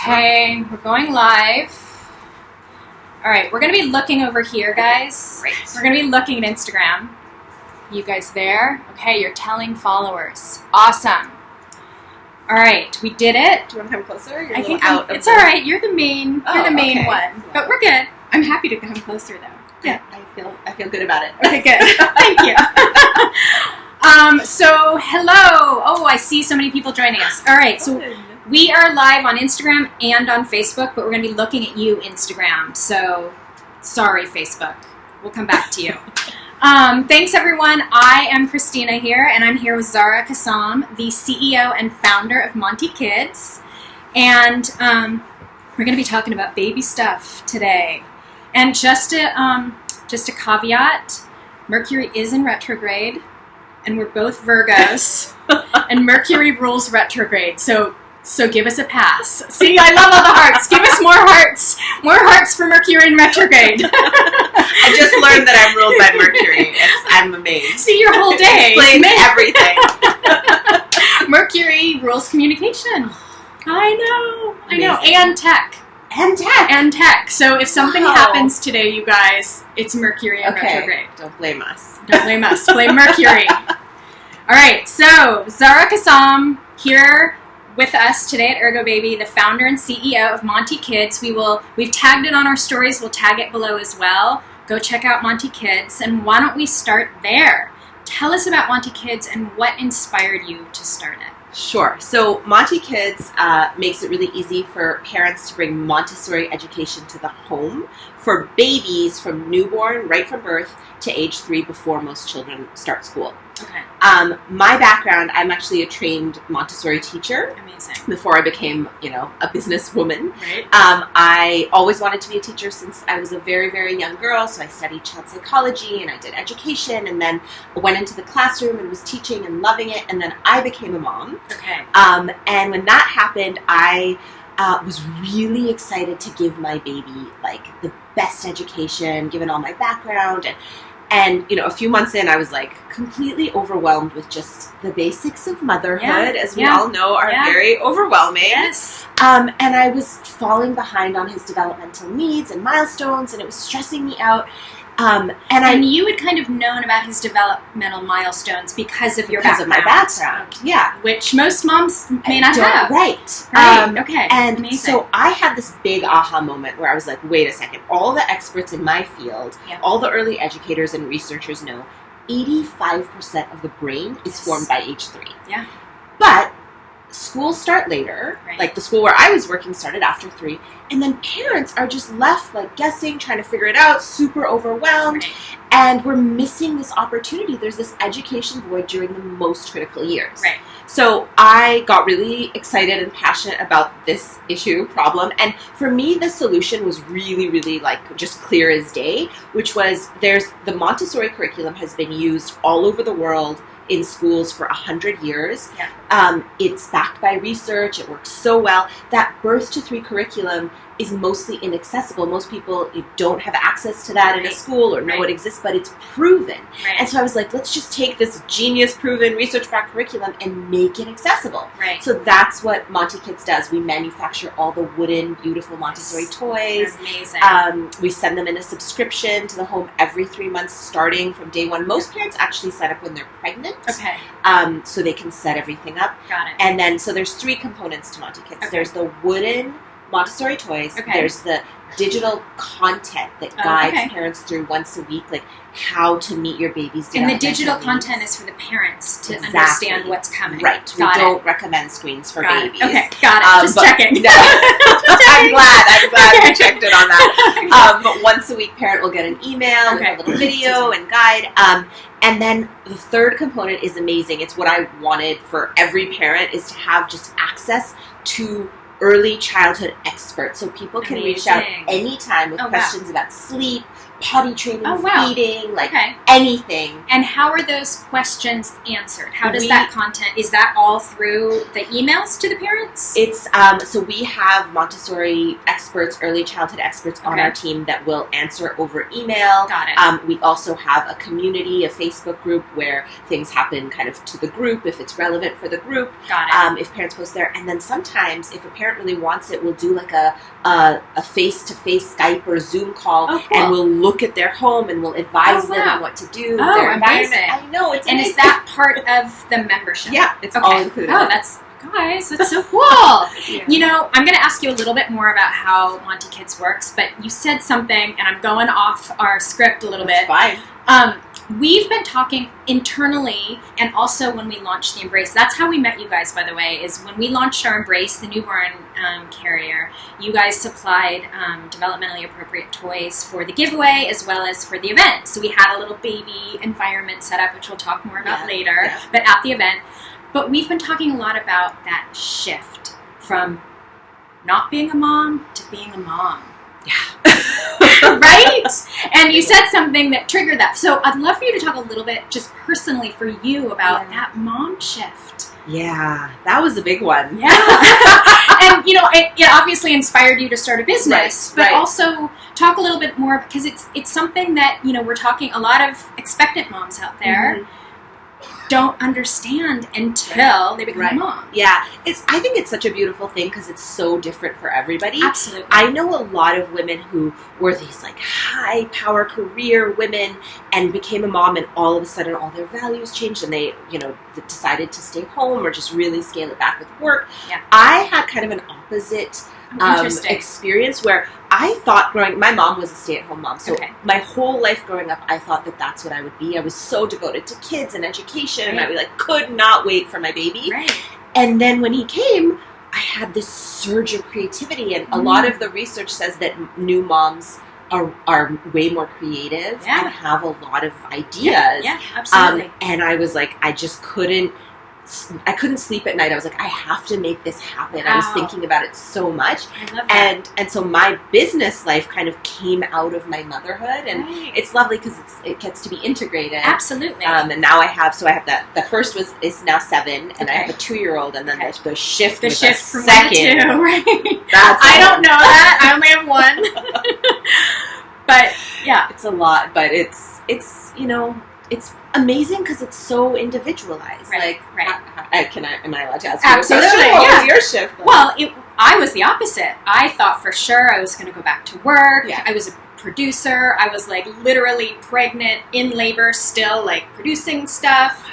Okay, we're going live. All right, we're going to be looking over here, guys. Great. We're going to be looking at Instagram. You guys there? Okay, you're telling followers. Awesome. All right, we did it. Do you want to come closer? You're I think it's all all right. You're the main. You're the main okay. one, but we're good. I'm happy to come closer, though. Yeah, I feel good about it. Okay, good. Thank you. So hello. Oh, I see so many people joining us. All right, so we are live on Instagram and on Facebook, but we're going to be looking at you, Instagram. So sorry, Facebook. We'll come back to you. Thanks, everyone. I am Christina here, and I'm here with Zahra Kassam, the CEO and founder of Monti Kids. And we're going to be talking about baby stuff today. And just a caveat, Mercury is in retrograde, and we're both Virgos, and Mercury rules retrograde. So give us a pass. See, I love all the hearts. Give us more hearts. More hearts for Mercury in retrograde. I just learned that I'm ruled by Mercury. I'm amazed. See, your whole day. Explains everything. Mercury rules communication. I know. And tech. And tech. So if something happens today, you guys, it's Mercury in retrograde. Don't blame us. Don't blame us. Blame Mercury. All right. So Zahra Kassam here with us today at Ergo Baby, the founder and CEO of Monti Kids. We've tagged it on our stories. We'll tag it below as well. Go check out Monti Kids. And why don't we start there? Tell us about Monti Kids and what inspired you to start it. Sure. So Monti Kids makes it really easy for parents to bring Montessori education to the home for babies from newborn, right from birth, to age 3 before most children start school. Okay. My background, I'm actually a trained Montessori teacher. Amazing. Before I became, a businesswoman. Right. I always wanted to be a teacher since I was a very, very young girl. So I studied child psychology and I did education, and then went into the classroom and was teaching and loving it. And then I became a mom. Okay. And when that happened, I was really excited to give my baby the best education, given all my background. And a few months in, I was completely overwhelmed with just the basics of motherhood, as we all know, are very overwhelming. Yes. And I was falling behind on his developmental needs and milestones, and it was stressing me out. And you had kind of known about his developmental milestones because of your background. Because of my background, yeah. Which most moms may not have. Right. Okay. And amazing. So I had this big aha moment where I was like, wait a second, all the experts in my field, all the early educators and researchers know 85% of the brain is formed by age 3. Yeah. But schools start later, right. The school where I was working started after 3, and then parents are just left guessing, trying to figure it out, super overwhelmed, right. And we're missing this opportunity. There's this education void during the most critical years. Right. So I got really excited and passionate about this problem, and for me the solution was really, really just clear as day, which was the Montessori curriculum has been used all over the world in schools for 100 years. Yeah. It's backed by research. It works so well. That birth to 3 curriculum is mostly inaccessible. Most people don't have access to that in a school or know it exists, but it's proven. Right. And so I was like, let's just take this genius proven research-backed curriculum and make it accessible. Right. So that's what Monti Kids does. We manufacture all the wooden, beautiful Montessori toys. Amazing. We send them in a subscription to the home every 3 months, starting from day 1. Most parents actually sign up when they're pregnant. Okay. So they can set everything up. Got it. And then, so there's 3 components to Monti Kids. Okay. There's the wooden Montessori toys. Okay. There's the digital content that guides parents through once a week, how to meet your baby's developmental And the digital needs. content is for the parents to understand what's coming. Right. We don't recommend screens for babies. Okay, got it. Just checking. No. I'm glad we checked it on that. But once a week, parent will get an email with a little video and guide. And then the third component is amazing. It's what I wanted for every parent, is to have just access to early childhood experts, so people can reach out anytime with questions about sleep, potty training, feeding, like anything. And how are those questions answered? How does that content, is that all through the emails to the parents? It's, so we have Montessori experts, early childhood experts on our team that will answer over email. Got it. We also have a community, a Facebook group where things happen kind of to the group if it's relevant for the group. Got it. If parents post there. And then sometimes if a parent really wants it, we'll do like a face-to-face Skype or Zoom call, and we'll look at their home and we'll advise them on what to do. Oh, amazing. I know, it's amazing. And is that part of the membership? Yeah, it's all included. Oh, that's so cool. Yeah. You know, I'm going to ask you a little bit more about how Monti Kids works, but you said something, and I'm going off our script a little bit. Fine. We've been talking internally, and also when we launched the Embrace. That's how we met you guys, by the way, is when we launched our Embrace, the newborn carrier, you guys supplied developmentally appropriate toys for the giveaway as well as for the event. So we had a little baby environment set up, which we'll talk more about later, but at the event. But we've been talking a lot about that shift from not being a mom to being a mom. Yeah. Right? And you said something that triggered that. So I'd love for you to talk a little bit, just personally for you, about that mom shift. Yeah, that was a big one. Yeah. And, you know, it obviously inspired you to start a business, but also talk a little bit more, because it's something that, you know, we're talking, a lot of expectant moms out there don't understand until they become a mom. Yeah, I think it's such a beautiful thing because it's so different for everybody. Absolutely. I know a lot of women who were these like high power career women and became a mom, and all of a sudden all their values changed and they, you know, decided to stay home or just really scale it back with work. Yeah. I had kind of an opposite experience where I thought my mom was a stay-at-home mom, so my whole life growing up, I thought that that's what I would be. I was so devoted to kids and education, and I could not wait for my baby. Right. And then when he came, I had this surge of creativity, and a lot of the research says that new moms are way more creative and have a lot of ideas. Yeah, absolutely. And I was like, I couldn't sleep at night. I was like, I have to make this happen. Wow. I was thinking about it so much. I love that. And so my business life kind of came out of my motherhood, and it's lovely because it gets to be integrated. Absolutely. And now I have that. The first is now 7, and I have a 2-year-old, and then the shift. The shift from second. 1 to 2, right? I don't know that. I only have 1. But yeah, it's a lot. But it's you know, it's amazing because it's so individualized. Right. Am I allowed to ask Absolutely, you a question? What was your shift? Well, I was the opposite. I thought for sure I was going to go back to work. Yeah. I was a producer. I was like literally pregnant, in labor still, like producing stuff.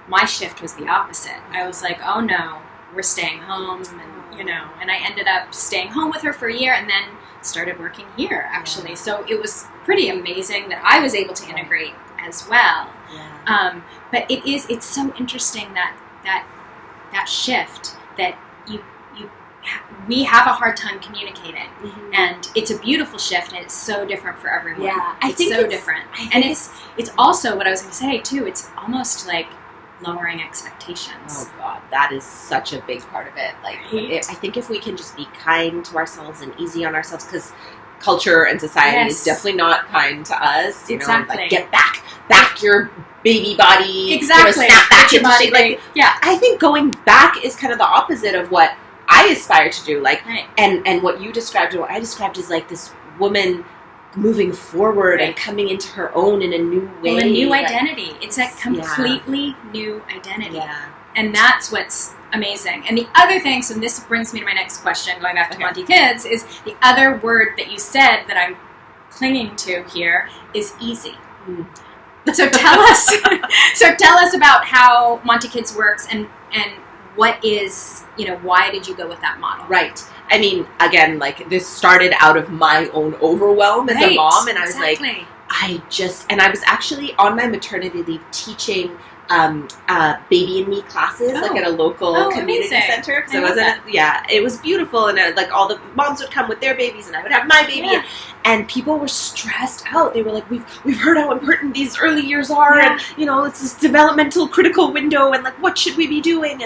My shift was the opposite. I was like, oh no, we're staying home, and you know, and I ended up staying home with her for a year and then started working here actually. Yeah. So it was pretty amazing that I was able to integrate as well. Yeah. But it's so interesting that shift that we have a hard time communicating, and it's a beautiful shift, and it's so different for everyone. Yeah, it's so different, and it's also what I was going to say too. It's almost like lowering expectations. Oh God, that is such a big part of it. Like, I think if we can just be kind to ourselves and easy on ourselves, because culture and society is definitely not kind to us. You know, like, get back your baby body. Exactly. You know, snap back into body, shape. Like, I think going back is kind of the opposite of what I aspire to do. Like, and what you described, and what I described, is like this woman moving forward and coming into her own in a new way. Well, a new identity. It's a completely new identity. Yeah. And that's what's amazing. And the other thing, so this brings me to my next question, going back to Monti Kids, is the other word that you said that I'm clinging to here is easy. So tell us about how Monti Kids works, and what is, you know, why did you go with that model? Right. I mean, again, like, this started out of my own overwhelm as a mom, and I was like, and I was actually on my maternity leave teaching baby and me classes, like at a local community center. Because it was beautiful, and like all the moms would come with their babies, and I would have my baby, and people were stressed out. They were like, "We've heard how important these early years are, and you know, it's this developmental critical window, and like, what should we be doing?"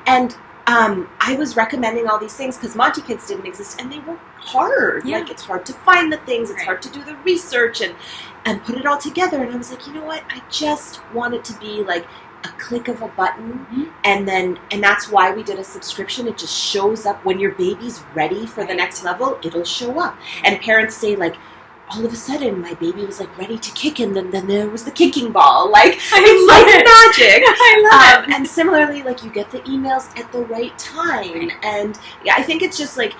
And I was recommending all these things because Monti Kids didn't exist, and they were hard. Yeah. Like, it's hard to find the things, it's Right. hard to do the research and put it all together. And I was like, you know what? I just want it to be like a click of a button, and that's why we did a subscription. It just shows up when your baby's ready for the next level. It'll show up, and parents say like, all of a sudden my baby was like ready to kick, and then there was the kicking ball. Like, it's like magic. I love it. And similarly, like, you get the emails at the right time. Right. And yeah, I think it's just like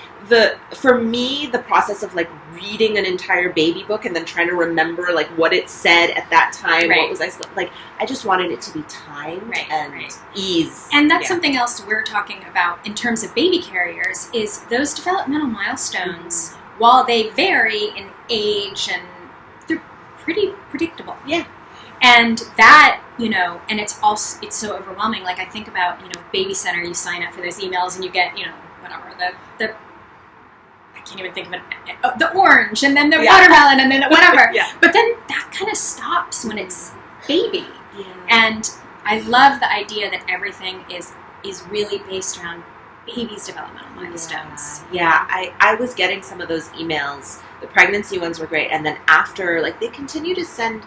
for me, the process of like reading an entire baby book and then trying to remember like what it said at that time. Right. What was like, I just wanted it to be timed and ease. And that's something else we're talking about in terms of baby carriers is those developmental milestones, while they vary in age, and they're pretty predictable. Yeah. And that, and it's so overwhelming. Like, I think about, Baby Center, you sign up for those emails and you get, whatever, the I can't even think of it, the orange, and then the watermelon, and then the whatever. But then that kind of stops when it's baby. Yeah. And I love the idea that everything is really based around baby's developmental milestones. Yeah, I was getting some of those emails. The pregnancy ones were great, and then after, like, they continued to send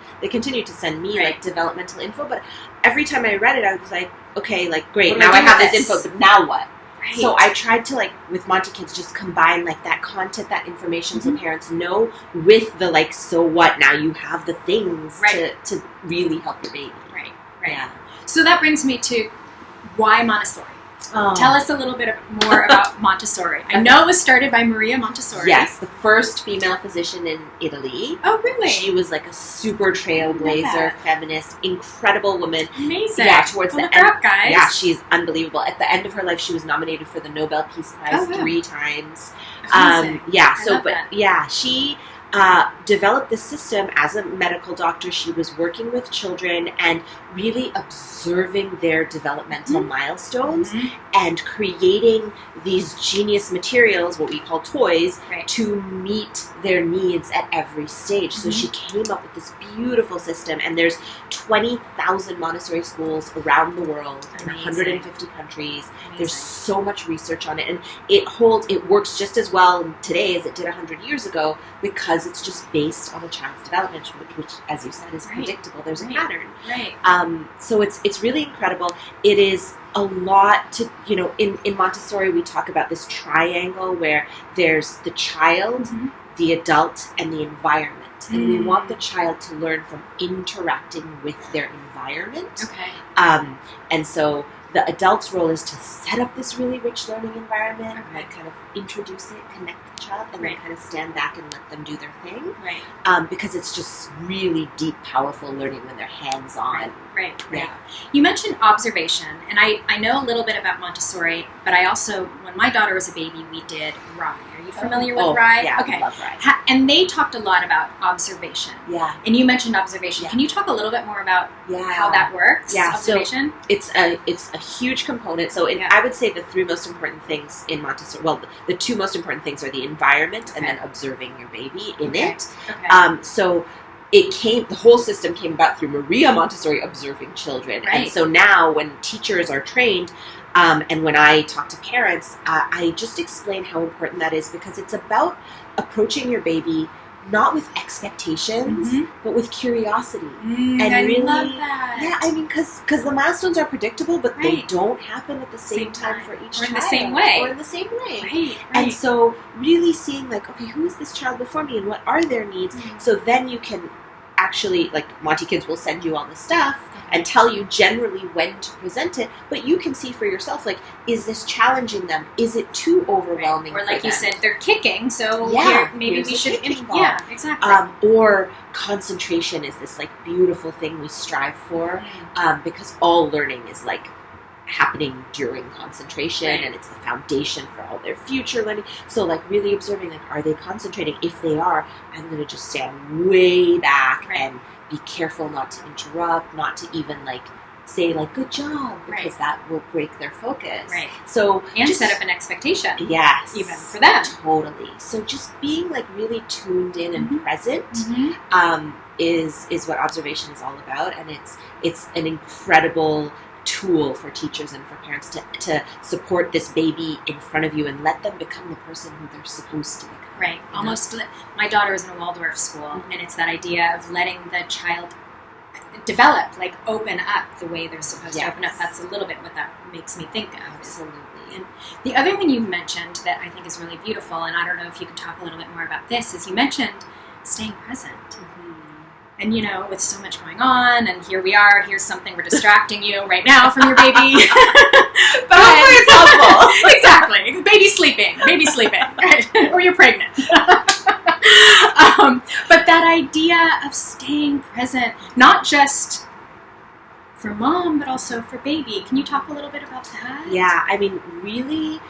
me like developmental info. But every time I read it, I was like, okay, like, great, now I have this info, but now what? Right. So I tried to, like, with Monti Kids, just combine like that content, that information, so parents know, with the like, so what? Now you have the things to really help your baby. Right. Yeah. So that brings me to why Montessori. Tell us a little bit more about Montessori. I know it was started by Maria Montessori. Yes, the first female physician in Italy. Oh, really? She was like a super trailblazer, feminist, incredible woman. Amazing. Yeah, towards the look end. her up, guys. Yeah, she's unbelievable. At the end of her life, she was nominated for the Nobel Peace Prize 3 times. Amazing. She developed this system as a medical doctor. She was working with children and really observing their developmental milestones and creating these genius materials, what we call toys, to meet their needs at every stage. So she came up with this beautiful system, and there's 20,000 Montessori schools around the world in 150 countries. There's so much research on it, and it works just as well today as it did 100 years ago, because it's just based on a child's development, which as you said, is predictable. There's a pattern. So it's really incredible. It is a lot to, in Montessori, we talk about this triangle where there's the child, the adult, and the environment. And we want the child to learn from interacting with their environment. And so the adult's role is to set up this really rich learning environment, and kind of introduce it, connect the child, and then kind of stand back and let them do their thing. Because it's just really deep, powerful learning when they're hands-on. Yeah. You mentioned observation, and I know a little bit about Montessori, but I also, when my daughter was a baby, we did RIE. Are you familiar with RIE? Yeah, I love RIE. And they talked a lot about observation. Yeah. And you mentioned observation. Can you talk a little bit more about how that works? Yeah. Observation? So it's a huge component. So I would say the 3 most important things in Montessori, well, the 2 most important things are the environment and then observing your baby in it. So the whole system came about through Maria Montessori observing children. And so now when teachers are trained, and when I talk to parents, I just explain how important that is, because it's about approaching your baby not with expectations, but with curiosity. And I really, love that. Yeah, I mean, because the milestones are predictable, but they don't happen at the same time for each child. Or in the same way. Or in the same way. And so really seeing, like, okay, who is this child before me, and what are their needs? So then you can actually, like, Monti Kids will send you all the stuff and tell you generally when to present it, but you can see for yourself, like, is this challenging them? Is it too overwhelming Or like for you them? said, they're kicking, so maybe we should... Yeah, exactly. Or concentration is this, like, beautiful thing we strive for, because all learning is, like, happening during concentration, and it's the foundation for all their future learning. So, like, really observing, like, are they concentrating? If they are, I'm going to just stand way back and be careful not to interrupt, not to even, like, say, like, good job, because that will break their focus. So and set up an expectation. Yes. Even for them. Totally. So just being, like, really tuned in and present is what observation is all about, and it's an incredible tool for teachers and for parents to support this baby in front of you and let them become the person who they're supposed to become. Right. Almost, my daughter is in a Waldorf school, and it's that idea of letting the child develop, like open up the way they're supposed to open up. That's a little bit what that makes me think of. Absolutely. And the other thing you mentioned that I think is really beautiful, and I don't know if you could talk a little bit more about this, is you mentioned staying present. And, you know, with so much going on, and here we are, here's something, we're distracting you right now from your baby. But hopefully it's helpful. Exactly. Baby's sleeping, right? Or you're pregnant. But that idea of staying present, not just for mom, but also for baby. Can you talk a little bit about that? Yeah, I mean, really,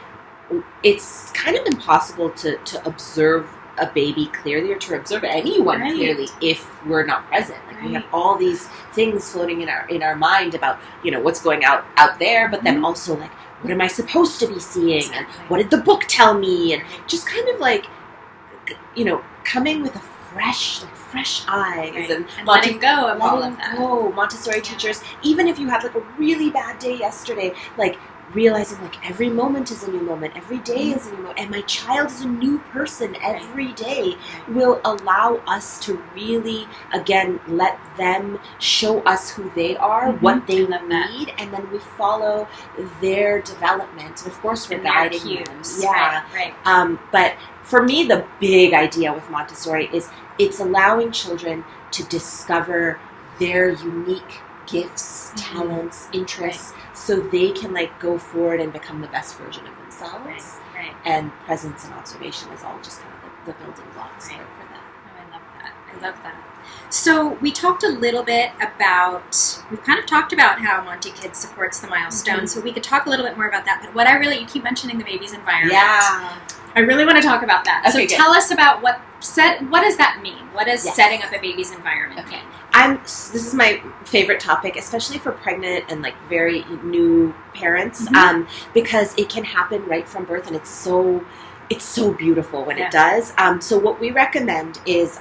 it's kind of impossible to observe a baby clearly, or to observe anyone clearly, if we're not present. Like we have all these things floating in our mind about, you know, what's going out there, but then also like, what am I supposed to be seeing, and what did the book tell me, and just kind of like, you know, coming with a fresh eyes and letting go of all of that. Montessori teachers, even if you had like a really bad day yesterday, like realizing like every moment is a new moment, every day is a new moment, and my child is a new person every day, will allow us to really, again, let them show us who they are, what they need, and then we follow their development. And of course, we're guiding them. Yeah. Right. But for me, the big idea with Montessori is it's allowing children to discover their unique gifts, talents, interests, so they can like go forward and become the best version of themselves. Right. And presence and observation is all just kind of the building blocks for that. Oh, I love that. So we talked a little bit about, we've kind of talked about how Monti Kids supports the milestones, so we could talk a little bit more about that. But what you keep mentioning the baby's environment. Yeah. I really want to talk about that. Okay, so tell us about what does that mean? What does setting up a baby's environment mean? This is my favorite topic, especially for pregnant and like very new parents, because it can happen right from birth, and it's so beautiful when it does. So what we recommend is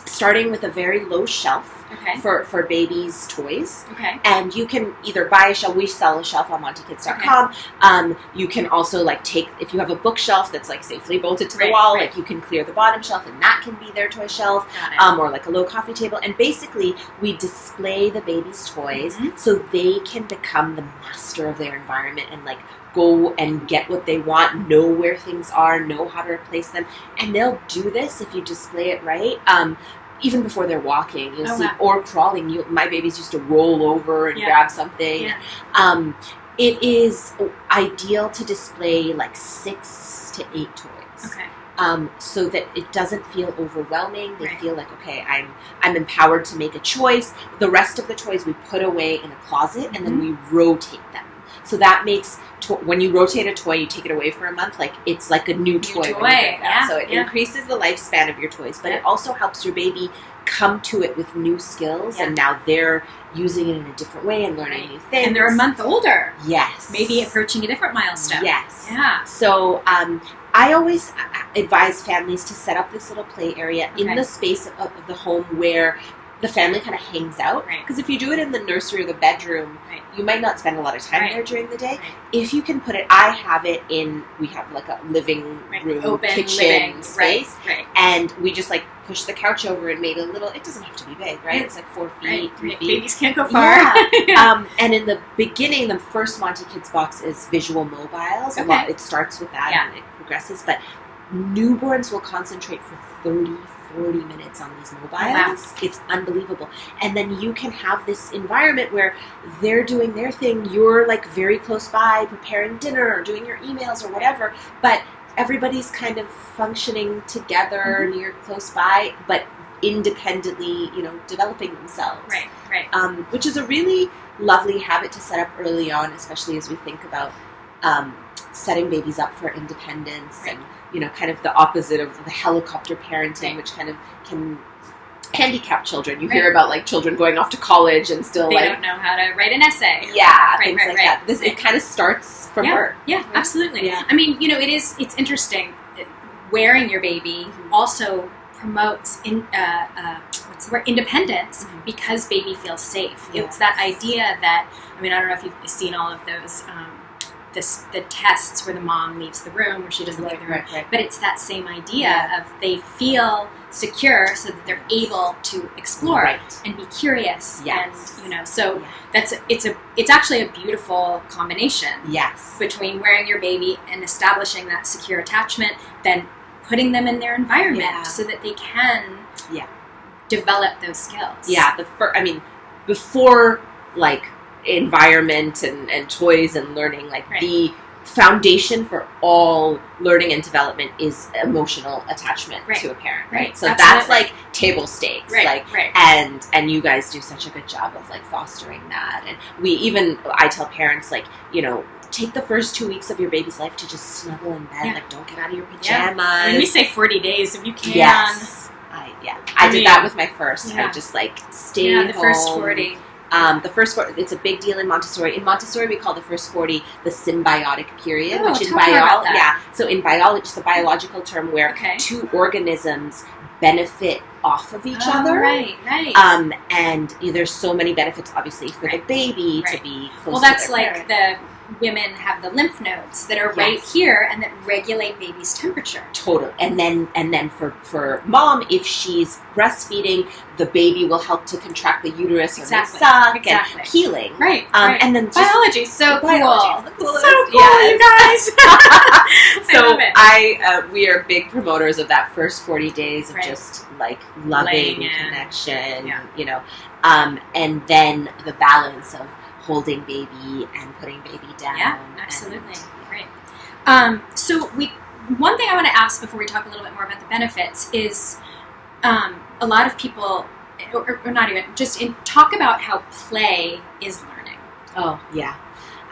starting with a very low shelf for babies' toys. And you can either buy a shelf. We sell a shelf on MontiKids.com. You can also like if you have a bookshelf that's like safely bolted to the wall, like you can clear the bottom shelf, and that can be their toy shelf, or like a low coffee table. And basically, we display the baby's toys so they can become the master of their environment and like go and get what they want, know where things are, know how to replace them. And they'll do this if you display it right. Even before they're walking, you'll see, or crawling. My babies used to roll over and grab something. It is ideal to display like 6 to 8 toys. So that it doesn't feel overwhelming. They feel like, okay, I'm empowered to make a choice. The rest of the toys we put away in a closet, and then we rotate them. So that makes, when you rotate a toy, you take it away for a month, like it's like a new toy. So it increases the lifespan of your toys, but it also helps your baby come to it with new skills, and now they're using it in a different way and learning new things. And they're a month older. Yes. Maybe approaching a different milestone. Yes. Yeah. So I always advise families to set up this little play area in the space of the home where the family kind of hangs out. Because if you do it in the nursery or the bedroom, you might not spend a lot of time there during the day. If you can put it, we have like a living room, open kitchen space. And we just like push the couch over and made a little, it doesn't have to be big, It's like 4 feet, 3 feet. Babies can't go far. And in the beginning, the first Monti Kids box is visual mobiles. It starts with that and it progresses. But newborns will concentrate for 40 minutes on these mobiles. It's unbelievable. And then you can have this environment where they're doing their thing, you're like very close by preparing dinner or doing your emails or whatever, but everybody's kind of functioning together near close by, but independently, developing themselves. Which is a really lovely habit to set up early on, especially as we think about setting babies up for independence and kind of the opposite of the helicopter parenting, which kind of can handicap children. You hear about like children going off to college and still they don't know how to write an essay. Things like that. It kind of starts from birth. Absolutely. I mean, it's interesting. Wearing your baby also promotes what's the word, independence, because baby feels safe. It's that idea that, I mean, I don't know if you've seen all of those the tests where the mom leaves the room or she doesn't leave the room, but it's that same idea of they feel secure so that they're able to explore and be curious, and so it's actually a beautiful combination between wearing your baby and establishing that secure attachment, then putting them in their environment so that they can develop those skills. Before like environment and toys and learning, like the foundation for all learning and development is emotional attachment to a parent, so that's like table stakes, and you guys do such a good job of like fostering that. And I tell parents, like, take the first 2 weeks of your baby's life to just snuggle in bed, like don't get out of your pajamas. I mean, we say 40 days if you can. I did that with my first. I just like stayed home. The first 40. The first 40, it's a big deal in Montessori. In Montessori, we call the first 40 the symbiotic period, which in biology, so in biology, it's a biological term where two organisms benefit off of each other. And there's so many benefits, obviously, for the baby to be close to their parent. Well, that's like the women have the lymph nodes that are right here and that regulate baby's temperature. Totally. And then for mom, if she's breastfeeding, the baby will help to contract the uterus and suck and healing. And then biology, so cool. The coolest. So cool, you guys. So we are big promoters of that first 40 days of just like loving connection, and then the balance of holding baby and putting baby down. Yeah, absolutely. So one thing I want to ask before we talk a little bit more about the benefits is a lot of people, or not even, just talk about how play is learning. Oh, yeah.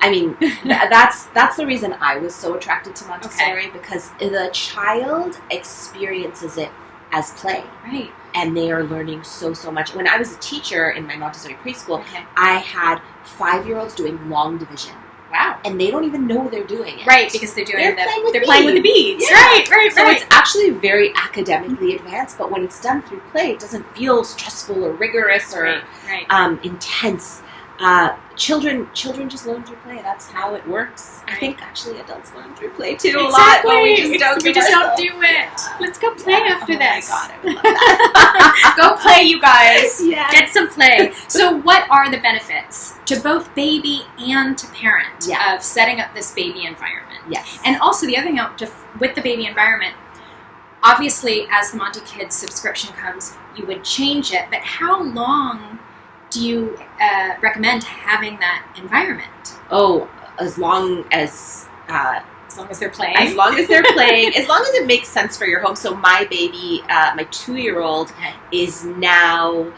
I mean, that's the reason I was so attracted to Montessori, because the child experiences it as play. And they are learning so much. When I was a teacher in my Montessori preschool, I had 5-year-olds doing long division. Wow. And they don't even know they're doing it. Because they're playing with the beads. So it's actually very academically advanced, but when it's done through play, it doesn't feel stressful or rigorous or intense. Children just learn through play. That's how it works. I think actually adults learn through play too a lot, but we just don't do it. Yeah. Let's go play after this. Oh my God, I would love that. Go play, you guys. Get some play. So what are the benefits to both baby and to parent of setting up this baby environment? And also the other thing, with the baby environment, obviously as the Monti Kids subscription comes, you would change it, but how long do you recommend having that environment? Oh, as long as they're playing. As long as they're playing. As long as it makes sense for your home. So my baby, my 2-year-old, is now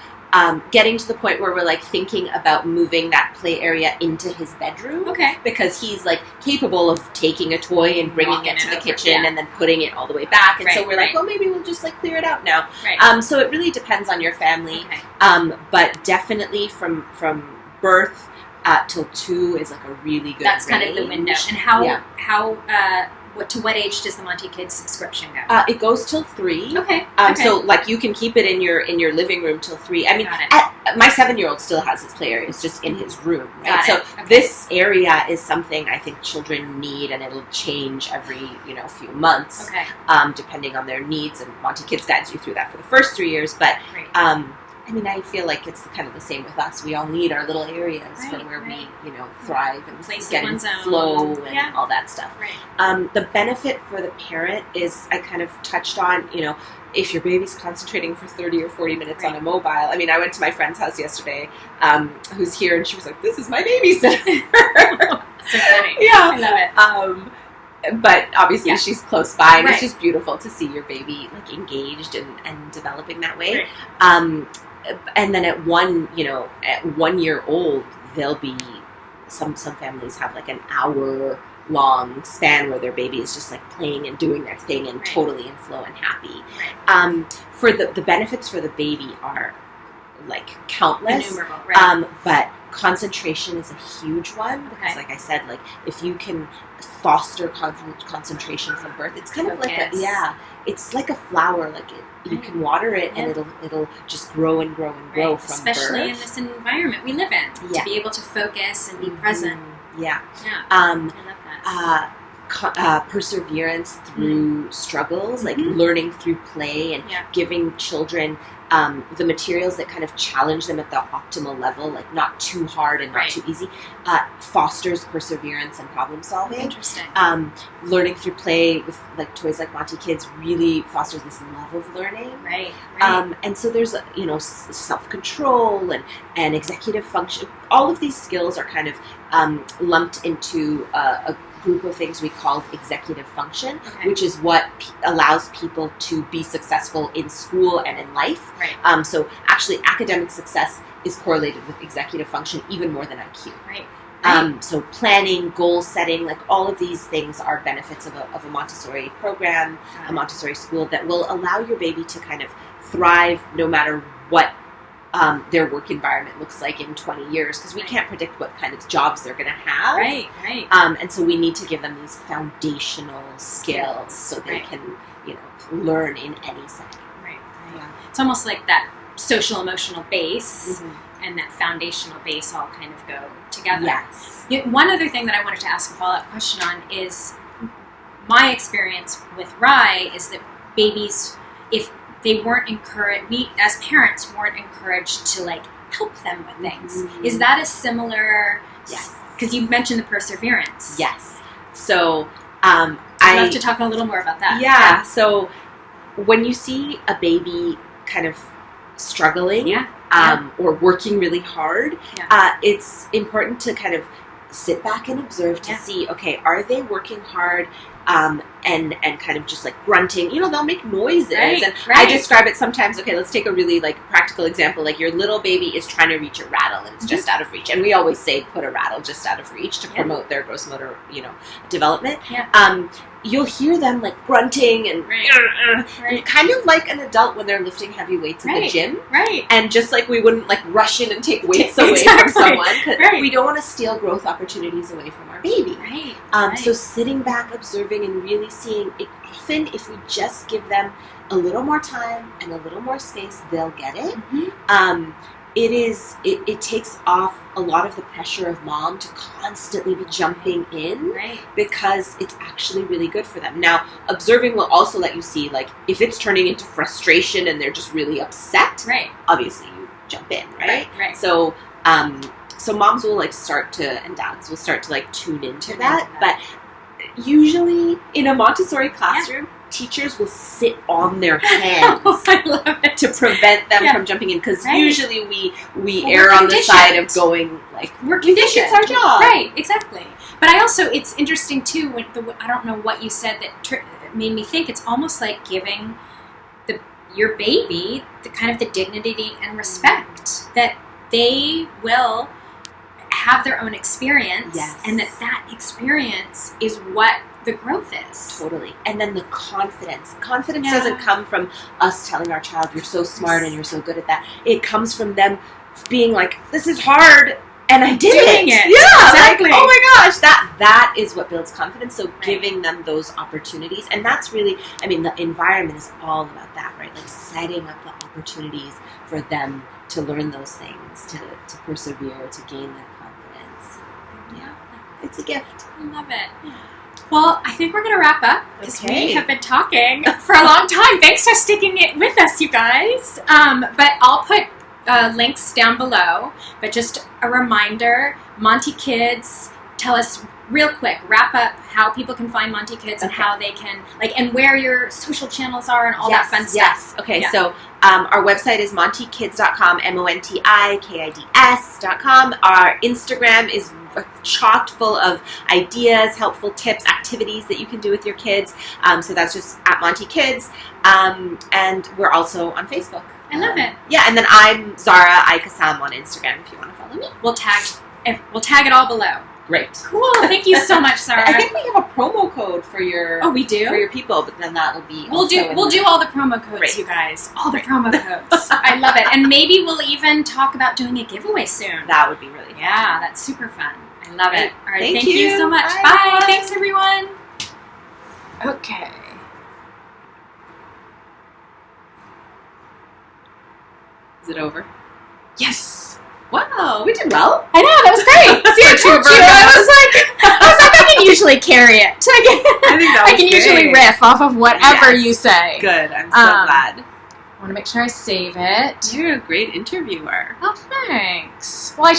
getting to the point where we're like thinking about moving that play area into his bedroom. Because he's like capable of taking a toy and bringing it to the kitchen and then putting it all the way back. And so we're like, well, maybe we'll just like clear it out now. So it really depends on your family. But definitely from birth till 2 is like a really good That's range. Kind of the window. And how to what age does the Monti Kids subscription go? It goes till 3. Okay. So like you can keep it in your living room till 3. I mean, my 7-year-old still has his play area. It's just in his room. Right? So this area is something I think children need, and it'll change every few months, depending on their needs. And Monti Kids guides you through that for the first 3 years. But I mean, I feel like it's kind of the same with us. We all need our little areas for where we, thrive and get in flow and all that stuff. The benefit for the parent is, I kind of touched on, if your baby's concentrating for 30 or 40 minutes on a mobile. I mean, I went to my friend's house yesterday, who's here, and she was like, "This is my babysitter." So funny. I love it. But obviously she's close by, and it's just beautiful to see your baby like engaged and developing that way. And then at 1 year old, there'll be some families have like an hour long span where their baby is just like playing and doing their thing and totally in flow and happy. For the benefits for the baby are like countless. Innumerable, but Concentration is a huge one because, like I said, like if you can foster concentration from birth, it's kind of like it's like a flower. Like you can water it and it'll just grow and grow and grow from especially birth. in this environment we live in, to be able to focus and be present. I love that. Perseverance through struggles, like learning through play and giving children the materials that kind of challenge them at the optimal level, like not too hard and not too easy, fosters perseverance and problem solving. Interesting. Learning through play with like toys like Monti Kids really fosters this love of learning. Right. And so there's, self-control and executive function. All of these skills are kind of lumped into a group of things we call executive function, which is what allows people to be successful in school and in life. Right. So actually academic success is correlated with executive function even more than IQ. Right. So planning, goal setting, like all of these things are benefits of a Montessori program, a Montessori school that will allow your baby to kind of thrive no matter what their work environment looks like in 20 years, because we can't predict what kind of jobs they're going to have. Right. And so we need to give them these foundational skills so they can, learn in any setting. Right. Yeah. It's almost like that social emotional base and that foundational base all kind of go together. Yes. One other thing that I wanted to ask a follow-up question on is my experience with Rye is that babies, if they weren't encouraged, we as parents weren't encouraged to like help them with things. Is that a similar? Yes. Because you mentioned the perseverance. Yes. So I'd love to talk a little more about that. Yeah. So when you see a baby kind of struggling, or working really hard, it's important to kind of sit back and observe to see, okay, are they working hard? And kind of just like grunting, they'll make noises. I describe it sometimes, okay, let's take a really like practical example. Like your little baby is trying to reach a rattle and it's just out of reach. And we always say put a rattle just out of reach to promote their gross motor, development. You'll hear them like grunting and kind of like an adult when they're lifting heavy weights in the gym. Right. And just like we wouldn't like rush in and take weights away from someone, because we don't want to steal growth opportunities away from our baby. So sitting back, observing, and really seeing it, often if we just give them a little more time and a little more space, they'll get it. It takes off a lot of the pressure of mom to constantly be jumping in, because it's actually really good for them. Now, observing will also let you see, like, if it's turning into frustration and they're just really upset, obviously you jump in, right? So, so moms will like and dads will start to like tune into that. But usually in a Montessori classroom, teachers will sit on their hands I love it. to prevent them from jumping in, because usually we err on the side of going like, we're conditioned. It's our job. Right, exactly. But it's interesting too, I don't know what you said that made me think it's almost like giving your baby the kind of the dignity and respect that they will have their own experience, and that experience is what the growth is. Totally. And then the confidence. Confidence doesn't come from us telling our child, you're so smart and you're so good at that. It comes from them being like, this is hard, and I did it. Yeah, exactly. Like, oh my gosh, that is what builds confidence. So giving them those opportunities, and that's really, the environment is all about that, right? Like setting up the opportunities for them to learn those things, to persevere, to gain that confidence. Yeah, it's a gift. I love it. Well, I think we're going to wrap up because we have been talking for a long time. Thanks for sticking it with us, you guys. But I'll put links down below. But just a reminder, Monti Kids, tell us real quick, wrap up how people can find Monti Kids and how they can, and where your social channels are and all that fun stuff. Yes. Okay, so our website is montikids.com, montikids.com. Our Instagram is chocked full of ideas, helpful tips, activities that you can do with your kids. So that's just at Monti Kids. And we're also on Facebook. I love it. Yeah, and then I'm Zahra Kassam on Instagram if you want to follow me. We'll tag it all below. Great. Cool. Thank you so much, Zahra. I think we have a promo code for your we do for your people, but then that'll be we'll do all the promo codes, Great. you guys. All the promo codes. I love it. And maybe we'll even talk about doing a giveaway soon. That would be really fun. Yeah, that's super fun. I love it. All right, Thank thank you so much. Bye. Bye. Thanks, everyone. Okay. Is it over? Yes. Wow, we did well. I know, that was great. See, I told you. I was like, I can usually carry it. I think that was I can usually riff off of whatever you say. Good, I'm so glad. I want to make sure I save it. You're a great interviewer. Oh, thanks. Well,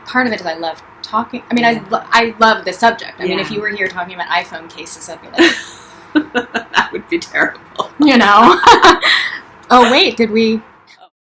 part of it is I love talking. I mean, I love the subject. I mean, if you were here talking about iPhone cases, I'd be like... That would be terrible. You know? Oh, wait, did we...